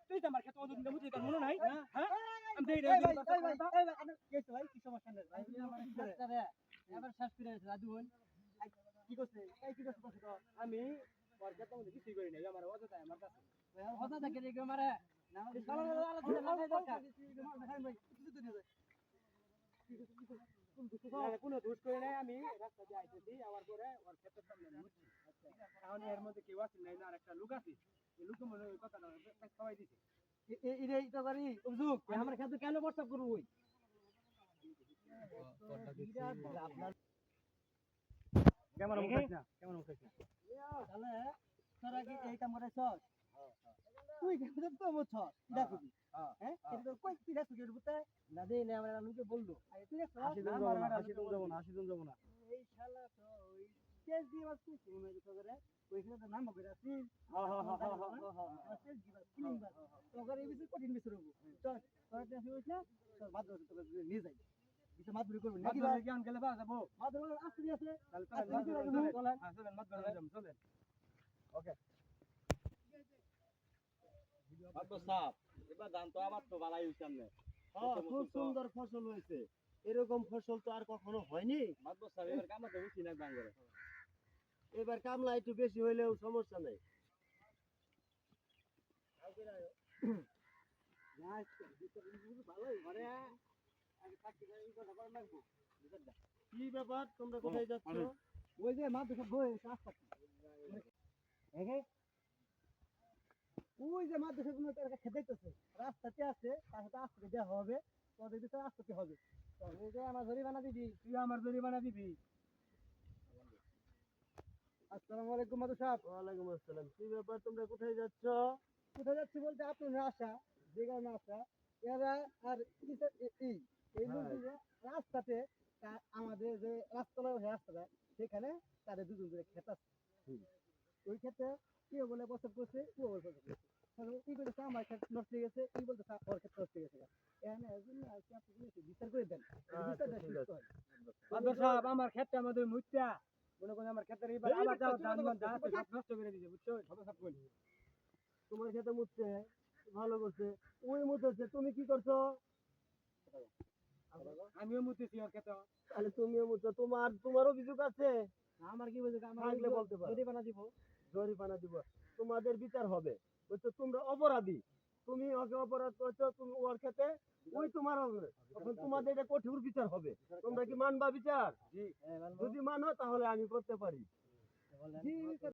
তুই তো আমার ক্ষেত বুঝি তোর মনে নাই হ্যাঁ আমি দেই কি সমস্যা নেই ভাই আমার এবার শেষ করে দাদু কি করছে কি করছে আমি ওর ক্ষেত মধ্যে কিছুই করি নাই আমার অযথা আমার কাছে অযথা কে রে মারে না আলাদা লাগাই দরকার কোনো দোষ করে নাই আমি রাস্তা দিয়ে আইতেছি আমার পরে ওর ক্ষেতের সামনে মুছছি এখন এর মধ্যে কেউ আছে নাই না আর একটা লোক আছে এই লোক মনে ওই কথাটা সবাই দিছে এই তো করি অভিযোগ আমার ক্ষেতে কেন প্রস্তাব করবো ওই কেমন মুখাইছ না কেমন মুখাইছ না তাহলে তোরা কি এই কাম করাইছস তুই কিন্তু তো মুছছ দেখবি হ্যাঁ কিন্তু কই কি দেখছ এর ভিতরে না দেই না আমরা লোকে বললো তুই দেখছ 80 জন যাব না এই শালা তো ওই কেস দিয়ে বাস তুই মনে হচ্ছে করে ওইখানে তো নাম করে আছিস কেস দিবা কিলিং বাস তোর এই বিষয় কঠিন বিষয় হবো চল তোর টেনশন হইছ না চল বাদ দে তোকে নিয়ে যাই কিছু মাতবরি করব নাকি ভাই জ্ঞান গেলে বা যাব মাতবরি আসছে আছে তাহলে চলেন মাতবরি চলেন ওকে মাতবর সাহেব এবার ধান তো আমার তো ভালোই হইছে আমনে খুব সুন্দর ফসল হয়েছে এরকম ফসল তো আর কখনো হয়নি মাতবর সাহেব এবার কামা তো বেশি না বাঙ্গরে এবার কামলা একটু বেশি হইলেও সমস্যা নেই কি ব্যাপার তোমরা কোথায় যাচ্ছ ওই যে মা দেখো বই কাজ করতে ওই যে মা দেখো কোনো একটা খেতে দিতেছে রাস্তাতে আছে তার সাথে আসতে দেওয়া হবে তোদের দিতে আসতে হবে তুই যে আমার জরিমানা দিবি তুই আমার জরিমানা দিবি আসসালামু আলাইকুম মাদু সাহেব ওয়ালাইকুম আসসালাম কি ব্যাপার তোমরা কোথায় যাচ্ছ কোথায় যাচ্ছি বলতে আপনার আশা বেগার না আসা এরা আর এই লোকগুলো রাস্তাতে আমাদের যে রাস্তাটা সেখানে তাদের দুজন করে ক্ষেত আছে ওই ক্ষেত্রে কি বলে প্রস্তাব করছে ও বলে প্রস্তাব করছে কি বলতেছে আমার ক্ষেত নষ্ট হয়ে গেছে কি বলতেছে ওর ক্ষেত নষ্ট হয়ে গেছে বিচার করে দেন আমার ক্ষেতটা আমাদের মুচ্ছা মনে করেন আমার ক্ষেতের আবার নষ্ট করে দিছে বুঝছো তোমার ক্ষেতে মুছছে ভালো করছে ওই মুছছে তুমি কি করছো আমিও মুতেছি ওর ক্ষেতে তাহলে তুমিও মুছছো তোমার অভিযোগ আছে আমার কি বলছে থাকলে বলতে পারো জরিমানা দিব তোমাদের বিচার হবে বুঝছো তোমরা অপরাধী তুমি ওকে অপরাধ করছো তুমি ওর ক্ষেতে ওই তোমার হবে তখন তোমাদের এটা কঠোর বিচার হবে তোমরা কি মানবা বিচার যদি মানো তাহলে আমি করতে পারি